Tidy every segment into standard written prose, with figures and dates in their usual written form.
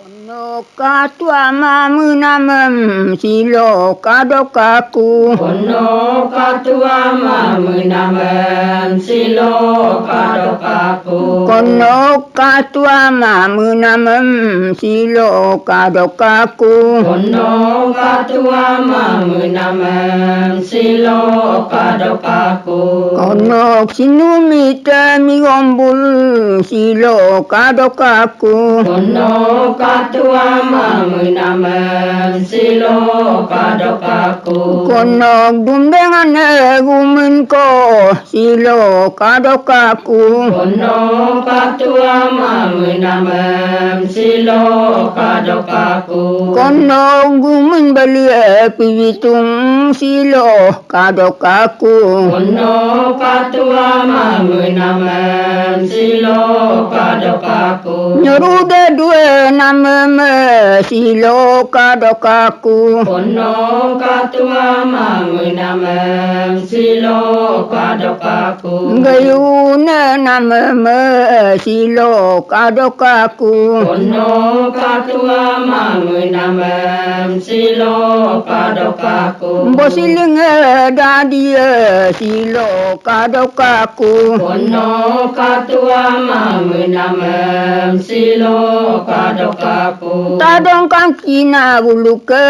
Kono katua mamunamam silo kadokaku. Kono katua mamunamam silo kadokaku. Kono katua mamunamam silo kadokaku. Kono katua mamunamam silo kadokaku. Kono sinumita migombul silo kadokaku. Kono katua mamunamam silo kadokaku. Kono dumdengan gumen ko silo kadokaku. Kono katua mamunamam silo kadokaku. Kono gumen beli piwitung silo kadokaku. Kono katua mamunamam silo kadokaku. Nyorude dua nama silo kadokaku. Kono katua mamunamam silo kadokaku. Gayuna nama silo kadokaku. Kono katua mamunamam silo kadokaku. Bosiling dadia silo kadokaku. Kono katua mamunamam silo kadokaku. Tadong kangkina buluke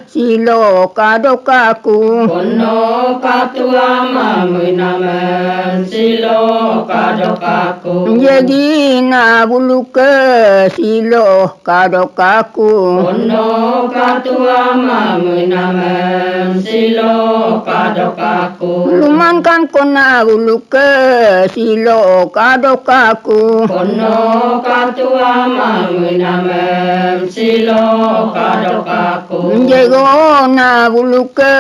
silo kadokaku. Kono katua mamunamam silo kadokaku. Jadi na buluke silo kadokaku. Kono katua mamunamam silo kadokaku. Lumankan kona buluke silo kadokaku. Kono katua mamunamam silo kadokaku. Jego na buluke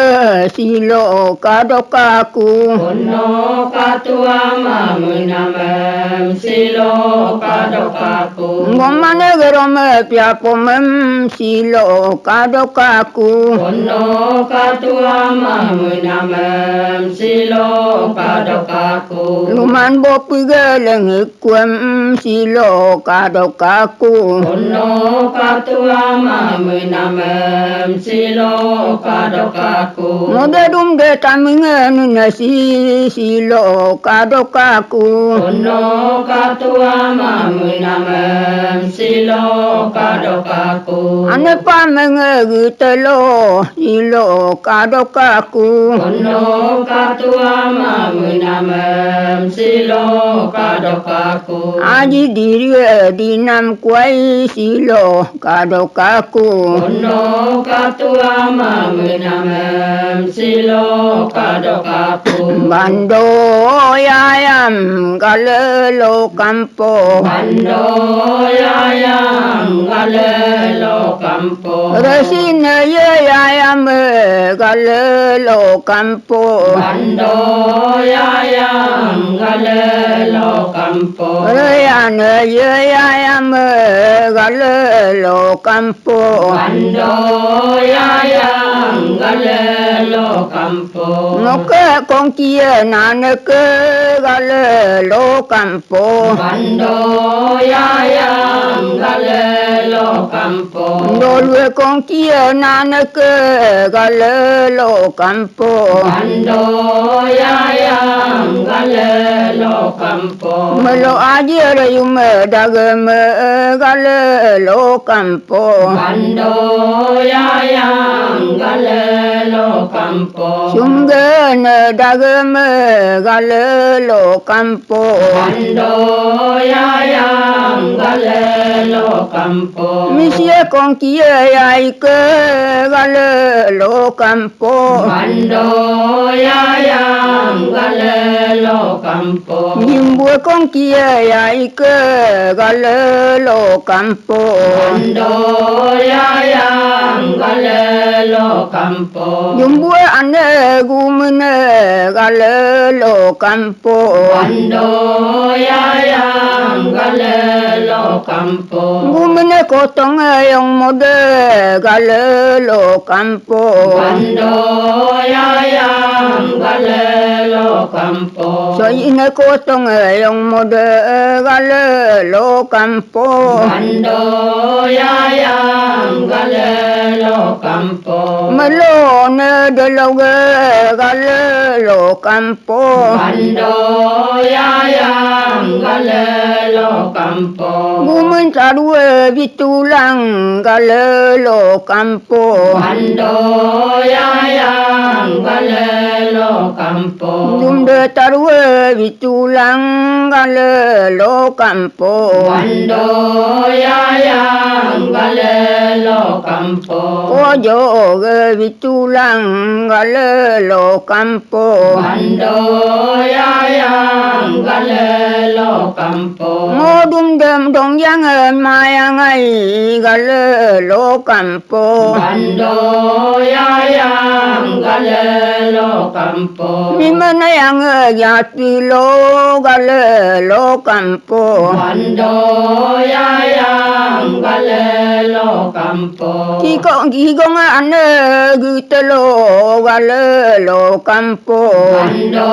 silo kadokaku. Kono katua mamunamam silo kadokaku. Ngomane gerome piapomem silo kadokaku. Kono katua mamunamam silo kadokaku. Luman bopi geleng ikwem silo kadokaku. Kono katua mamunamam silo kadokaku. Mode dumde tamingen nasi silo kadokaku. Kono katua mamunamam silo kadokaku. Ane pamenge gitelo silo kadokaku. Kono katua mamunamam silo kadokaku. Aji diri dinam kwai silo kadokaku. Kono katua mamunamam silo kadokaku. Bando yayam galelo kampo. Bando yayam galelo kampo. Resina yayam galelo kampo. Bando yayam galelo kampo. Rayana yayam galelo kampo. Bando yayam galelo kampo. Moke kongkia naneke galelo kampo. Bando yayam galelo kampo. Dolwe kongkia naneke galelo kampo. Bando yayam galelo kampo. Melo ajar yume dageme galelo kampo. Bando yayam galelo kampo. Sungene dageme galelo kampo. Bando yayam galelo kampo. Misye kongkia yaike galelo kampo. Bando yayam galelo kampo. Yimbue kongkia yaike galelo kampo. Bando yayam galelo kampo. Yimbue ane gumene galelo kampo. Bando yayam galelo kampo. Gumene kotong yang mode galelo campo. Bando yayang galelo campo. So ine kotong yang mode galelo campo. Bando yayang galelo campo. Melone de loge galelo campo. Bando yayang galelo campo. Gumen tarue bitulang galelo campo. Bando yayang galelo campo. Dumde tarue bitulang galelo campo. Bando yayang galelo campo. Ojo ge bitulang galelo campo. Bando yayang galelo campo. Ngodum dem dong yang mayang ai galelo campo. Bando yayang galelo campo. Mimana yang yatilo galelo campo. Bando yayang galelo campo. Kikong ane gitelo galelo campo. Bando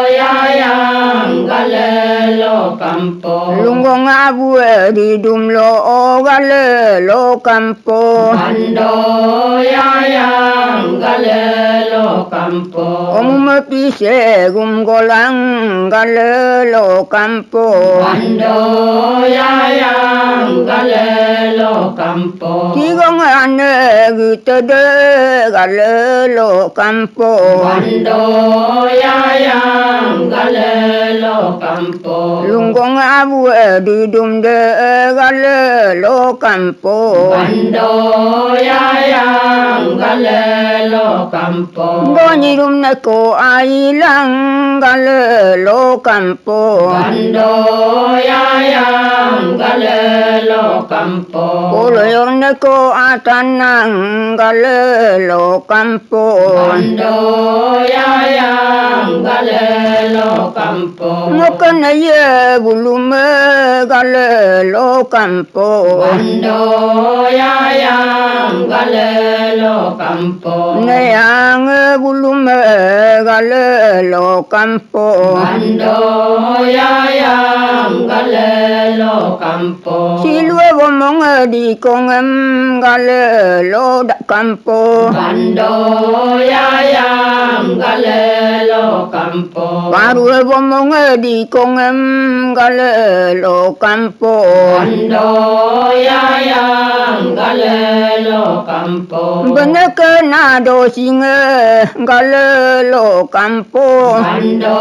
yayang galelo campo. Lungong abue di dumlo galelo campo. Bando yayang galelo campo. Omumepise gumgolang galelo campo. Bando yayang galelo campo. Kikong ane gitede galelo campo. Bando yayang galelo campo. Lungong abue di dumde galelo campo. Bando yayang galelo campo. Boni rumne ko ailang galelo campo. Bando yayang galelo campo. Koloyorne ko atanang galelo campo. Bando yayang galelo campo. Mokana ye bulume galelo campo. Bando yayang galelo campo. Neyang bulume galelo campo. Bando yayang galelo campo. Silwe bomong di kongem galelo da campo. Bando yayang galelo campo. Paru bomong di kongem galelo campo. Bando yayang galelo campo. Beneke nado singe galelo campo. Bando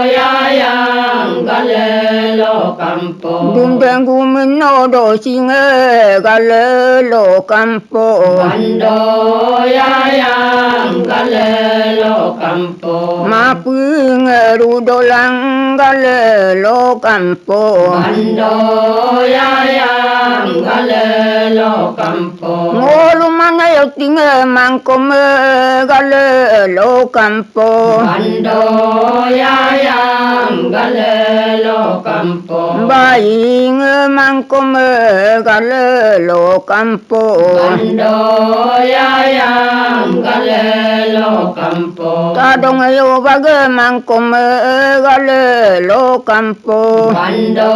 yayang galelo campo. Dumdeng gumino do singe galelo campo. Bando yayang galelo campo. Maping rudolang galelo campo. Bando yayang galelo campo. Ngolu mana yo tinge mangkome galelo campo. Bando yayang galelo campo. Baing mangkome galelo campo. Bando yayang galelo campo. Tadong yo bage mangkome galelo campo. Bando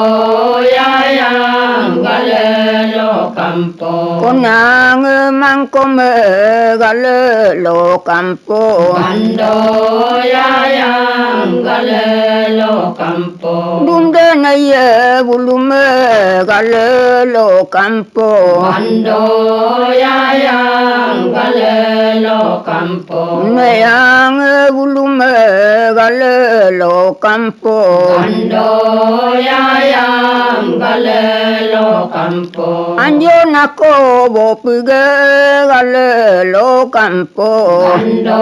yayang galelo campo. Konang mangkome galelo campo. Bando yayang galelo campo. Dumde na ye bulume galelo campo. Bando yayang galelo campo. Neyang bulume galelo campo. Bando yayang galelo campo. Anjo nako bopige galelo campo. Bando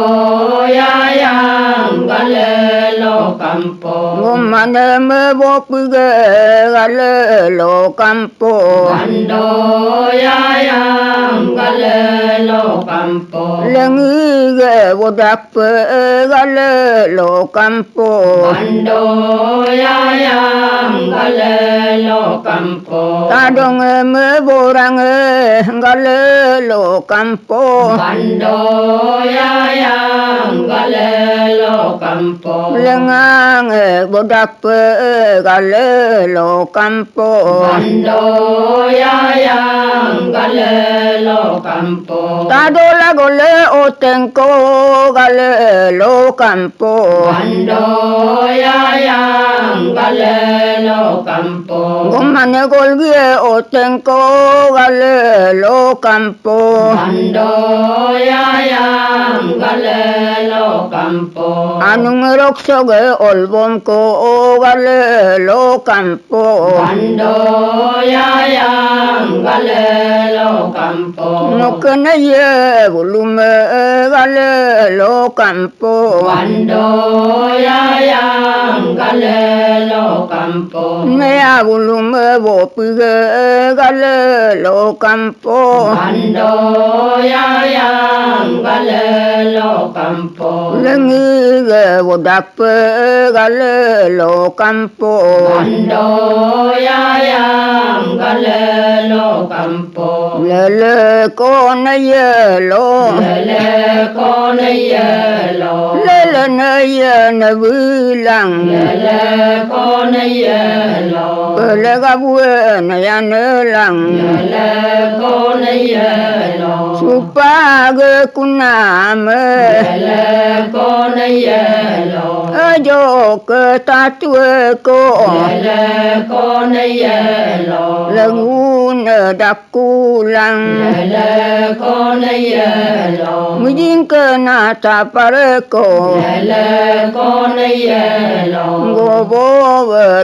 yayang galelo campo. Ngomane me bopige galelo campo. Bando yayang gale lo campo lengi ge bodak pe gale lo campo Bando yayang gale lo campo tadong me borang gale lo campo Bando yayang gale lo campo lengang bodak pe gale lo campo Bando yayang gale lo campo tadola gole otengko gale lo campo Bando yayang gale lo campo gomane golgie otengko gale lo campo Bando yayang gale lo campo anung roksoge olbomko gale lo campo Bando yayang gale lo campo nokene ye volume gale lo campo Bando yayang gale lo campo mea volume bopige gale lo campo Bando yayang gale lo campo lengi ge bodak pe gale lo campo Bando yayang gale lo campo lele kone ye lo Lele kone yelo lele ne ye ne bilang Lele kone yelo pele gabue ne ya ne lang Lele kone yelo supage kuname Lele kone yelo ajo ke tatue ko Lele kone yelo lagune dakulang Lele kone yelo mujing ke na tapare ko Lele kone yelo gobo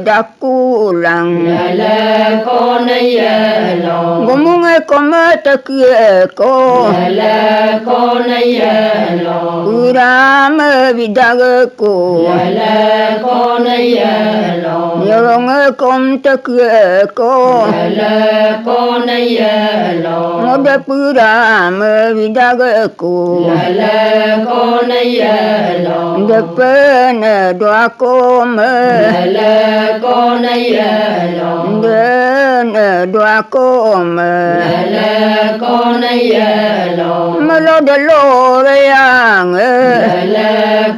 dakulang Lele kone yelo gomunge kome tekie ko Lele kone yelo urame vidage ko Lele kone yelo yoronge kom tekie ko Lele kone yelo ngode purame vidage ko Lele kone yelo depene doa kome Lele kone yelo dene doa kome Lele kone yelo melo de lore yang Lele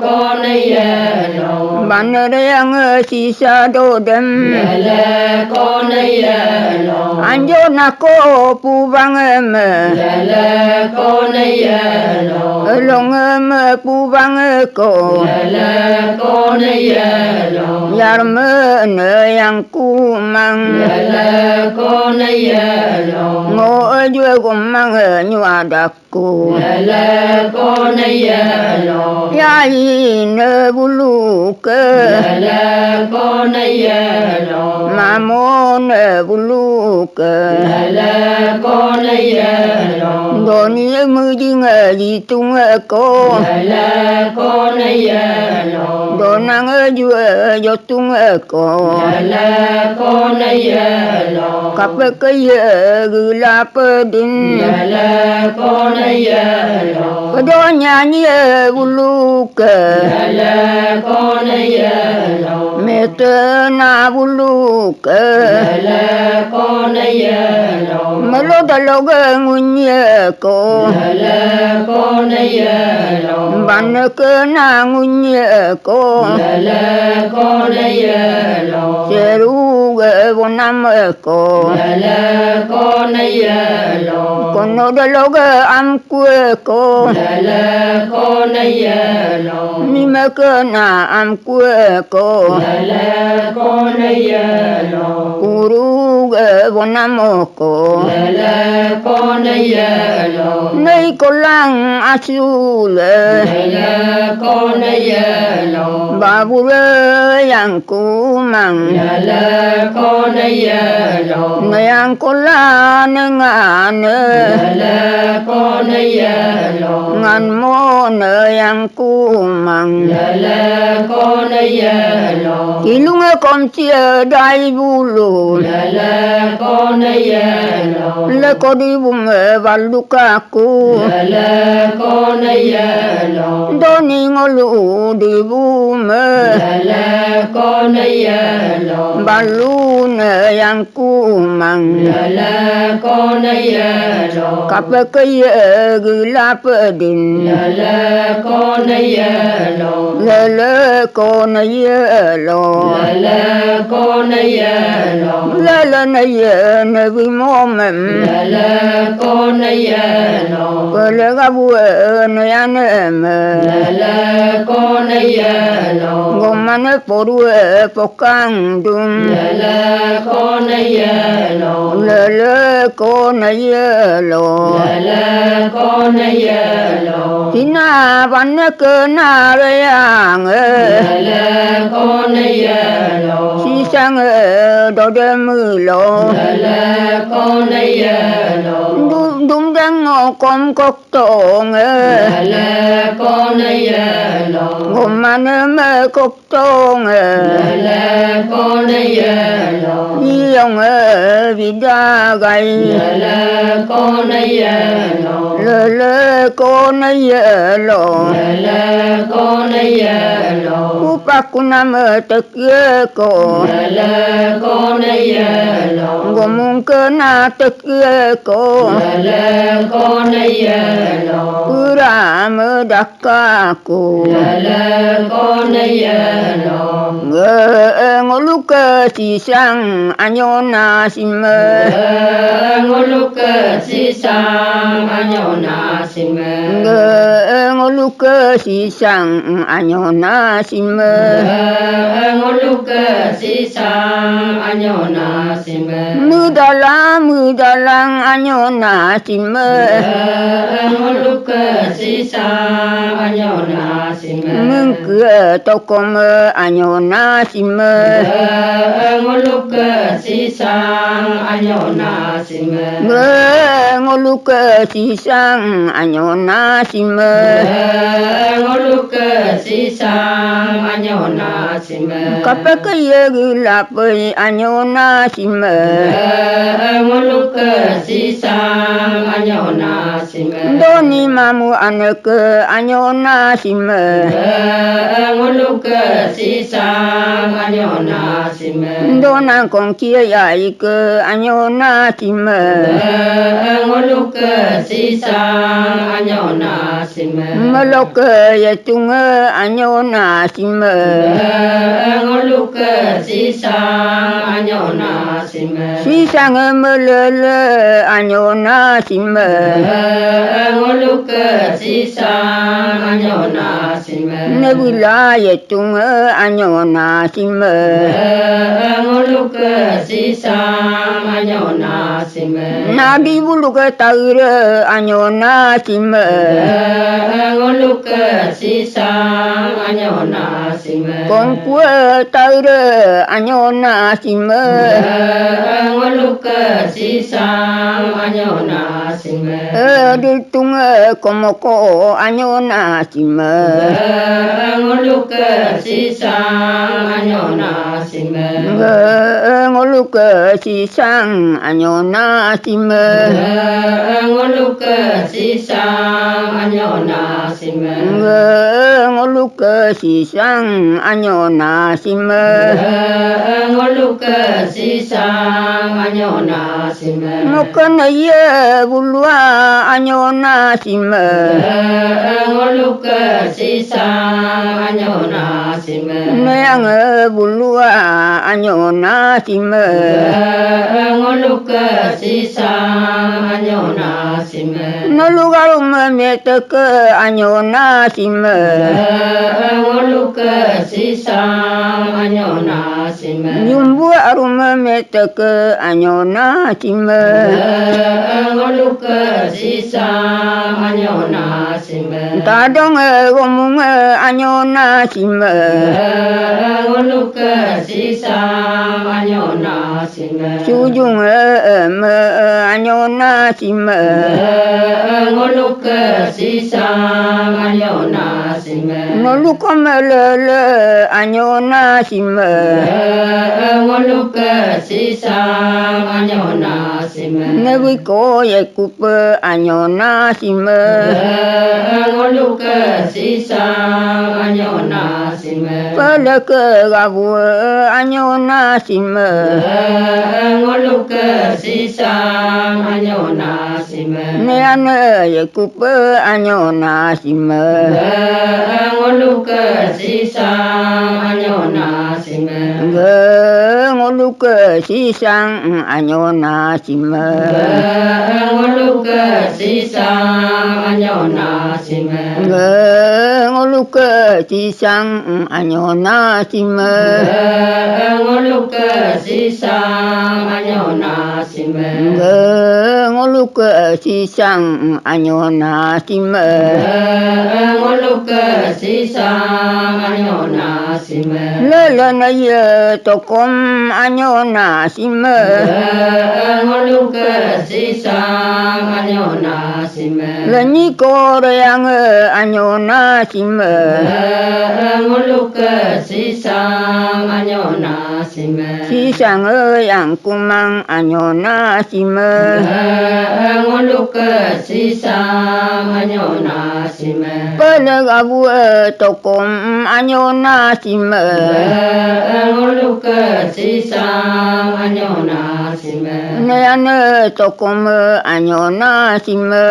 kone yelo banere yang sisa dodem Lele kone yelo anjo nako pubang Lele kone yelo long pubang ko Lele kone yelo yarme ne yang kumang Lele kone yelo ngo jue kumang nyuadaku Lele kone yelo ya ine buluke Lele kone yelo mamone buluke Lele kone yelo doni mujing ditung ko Lele kone yelo donang jue jotung ko Lele kone yelo kapek ye gula pedin Lele kone yelo pedonya nye buluke Lele kone yelo metena buluke Lele kone yelo melodaloge ngunye ko Lele kone yelo baneke na ngunye ko Lele kone yelo seruge bonam ko Lele kone yelo kono daloge amkue ko Lele kone yelo mimeke na amkue ko Lele kone yelo uruge bonam ko Lele kone yelo nei kolang asule Lele kone yelo babure yang kumang Lele kone yelo yang kolang nengane le con yelo ngan mo ne yang kumang le con yelo ilunga kom chia dai bulu le con yelo le kodi bum valukaku le con yelo doni ngolu di bum le con yelo balun yang kumang le con yelo kapakaya gila pedin le con yelo le kon yelo le con yelo le na ye na vi momem le con yelo le gabu na ya ne le con yelo gomane poru pokang dum le con yelo le kon yelo le con yelo tina van ke na yang le con yelo si sang do de mu lo le con yelo dum dang kom kok tong le con yelo gomane me kok tong le con yelo yong vida gai le con yelo le kon yelo le con yelo upakunam tekye ko le con yelo gomung ke na tekye ko le con yelo puram dakaku le con yelo ngoluk si sang anyona sime ngoluk si sang anyona sime ngoluk si sang anyona sime ngoluk si sang anyona sime mudalang anyona sime ngoluk si sang anyona sime mengke tokom anyona sime ngoluk si sang anyona sime ngoluk si sang anyona sime ngoluk si sang anyona sime kapakaya gilap anyona sime ngoluk si sang anyona sime doni mamu anak anyona sime ngoluk si sang anyona sime dona kong kia yai ke anyona sime ngoluk si sang anyona sime melok ya tunga anyona sime ngoluk si sang anyona sime si sang melele anyona sime ngoluk si sang anyona sime nebula ya tunga anyona sime ngoluk si sang anyona sime nabi bulu ke taure anyona sime ngoluk si sang anyona sime kong kue taure anyona sime ngoluk si sang anyona sime di tunga komoko anyona sime ngoluk si sang anyona sime ngoluk si sang anyona sime ngoluk si sang anyona sime ngoluk si sang anyona sime ngoluk si sang anyona sime mokana ye bulwa anyona sime ngoluk si sang anyona sime nang bulwa anyona sime ngoluk si sang anyona sime nolugarum metek anyona sime ngoluk si sang anyona sime nyumbu arum metek anyona sime ngoluk si sang anyona simba tadong gomung anyona simba ngoluka sisam anyona simba sujung anyona simba ngoluka sisam anyona simba nolukom lele anyona simba ngoluka sisam anyona simba nebiko yekup anyona simba ngoluka sisam anyona simba pelek gabu anyona simba ngoluka sisam anyona simba neane yekup anyona simba ngoluka sisam anyona simba ngoluke sisang anyona simba ngoluka sisam anyona simba ngoluke sisang anyona simba ngoluka sisam anyona simba ngoluke sisang anyona simba ngoluka sisam anyona simba lele na ye tokom anyona simba ngoluka sisam anyona simba lenyi koreang anyona simba ngoluka sisam anyona simba sisang yang kumang anyona simba ngoluka sisam anyona simba pelagabu tokom anyona simba ngoluka sisam anyona simba neane tokom anyona simba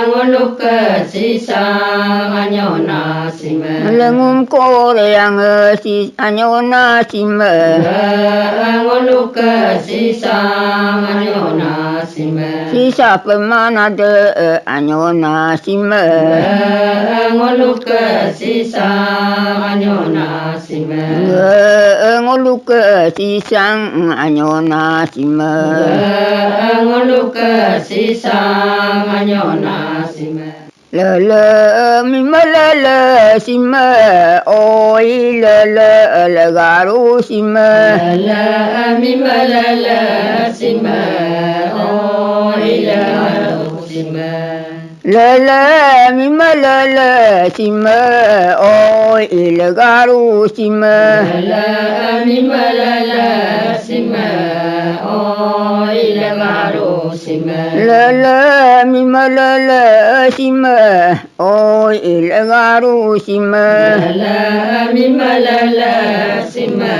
ngoluka sisam anyona simba lengum koreang si anyona simba ngoluka sisam anyona simba sisa pemana de anyona simba ngoluka sisam anyona simba ngoluke sisang anyona simba ngoluka sisam anyona simba lele mimalele simba oi lele garu simba la mimalala simba ila simba lele mimalele simba oi garu simba la mimalala simba ila garu simba lele mimalele simba oi garu simba la mimalala simba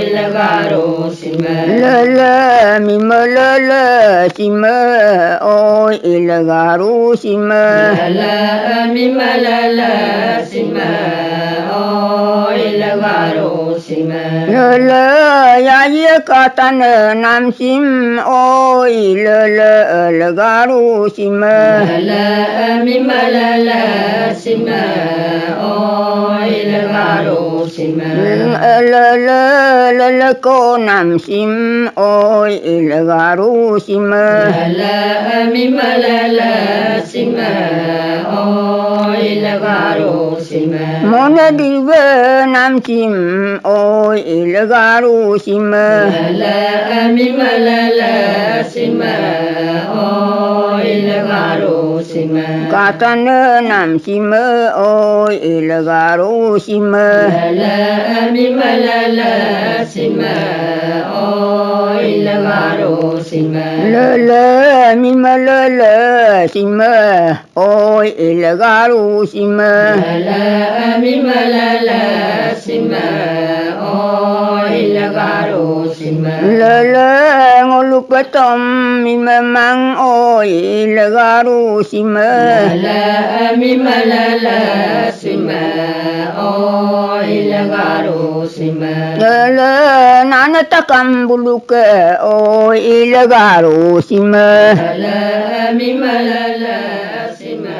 ila garu simba lele mimalele simba oi garu simba la mimalala simba ila garu simba lele ya katan nam sim oi lele garu simba la mimalala simba ila garu simba lele ko nam sim oi garu simba la mimalala simba ila garu simba mona dibe nam sim oi garu simba la mimalala simba ila garu simba katan nam sim oi garu simba la mimalala simba ila garu simba lele mimalele simba oi garu simba la mimalala simba ila garu simba lele ngolupetom mimemang oi garu simba la mimalala simba ila garu simba lele nana takam buluke oi garu simba la mimalala simba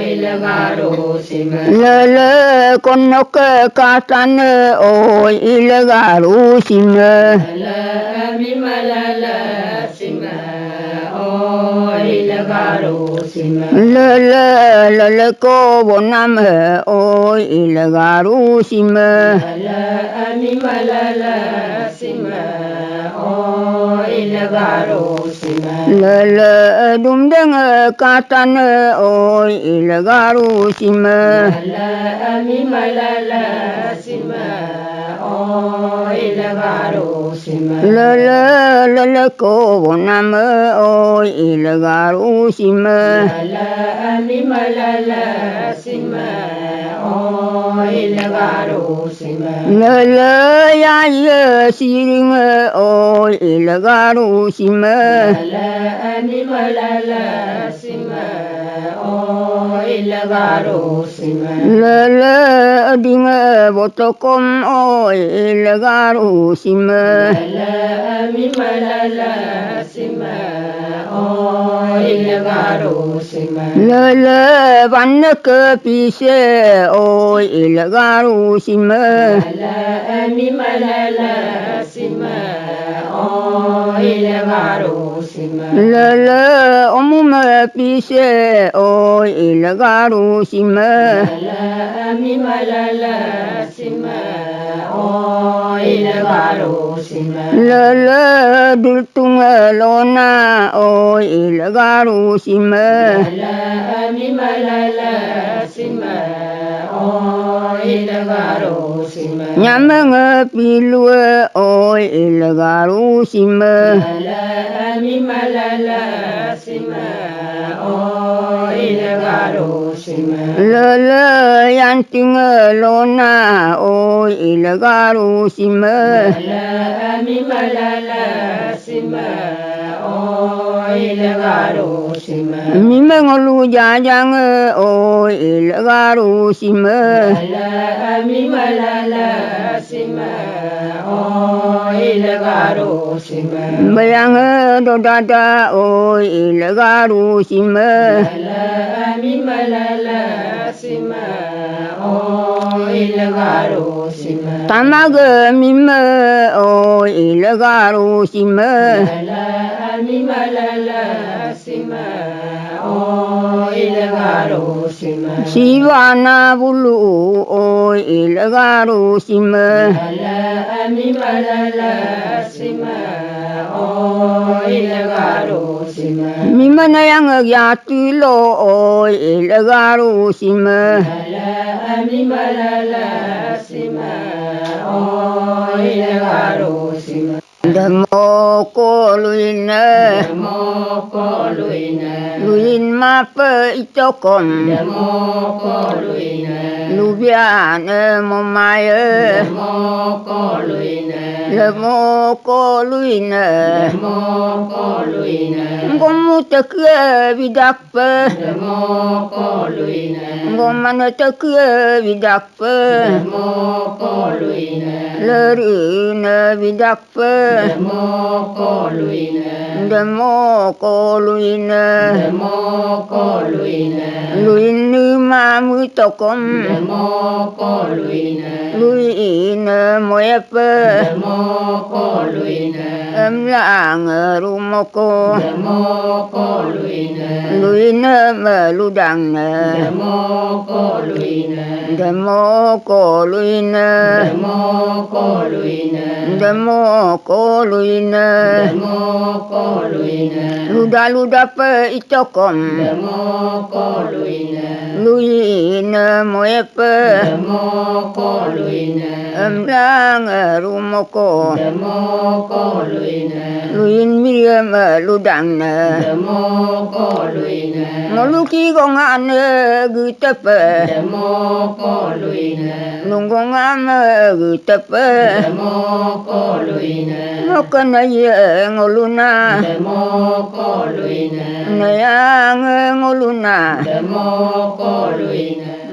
ila garu simba lele konok katan oi garu simba la mimalala simba ila le ko bonam o ilgaru sima mi malala sima o ilgaru sima le dum deng katan o ilgaru sima mi malala sima o ilgaru sima le ko bonam o ilgaru sima mi malala sima o ilgaru sima le ya siring o ilgaru sima mi malala sima o ilgaru sima le ding botokom o ilgaru sima mi malala sima o ilgaru sima le vanak pise o ilgaru sima mi malala sima o ilgaru sima le omum pise o ilgaru sima mi malala sima o ilgaru sima le dultung lona o ilgaru sima mi malala sima o ilgaru sima nyamang pilu o ilgaru sima mi malala sima o ilgaru sima le yanting lona o ilgaru sima mi malala sima o ilgaru sima mimangolu jajang o ilgaru sima mi malala sima o ilgaru sima bayang dodada o ilgaru sima mi malala sima o ilgaru sima tamag mima o ilgaru sima mi malala sima o ilgaru sima Sivana bulu o ilgaru sima mi malala sima o ilgaru sima mimana yang yatilo o ilgaru sima mi malala sima o ilgaru sima demo ko luina Demo ko luina luin mapa itokom Demo ko luina lubian momaya Demo ko luina lemo ko luina Demo ko luina ngomu takya vidakpa Demo ko luina ngomana takya vidakpa Demo ko luina lerina vidakpa Demo ko luina demo ko luina Demo ko luina luin mamu tokom Demo ko luina luin moyapa Demo ko luina emlang rumoko Demo ko luina luin meludang Demo ko luina demo ko luina Demo ko luina demo ko luina Demo ko luina luda luda pa itokom Demo ko luina luin moyapa Demo ko luina emlang rumoko Demo ko luina luin miriam ludang Demo ko luina ngoluki gongan gutapa Demo ko luina nunggongan gutapa Demo ko luina ngokana ye ngoluna Demo ko luina nayang ngoluna Demo ko luina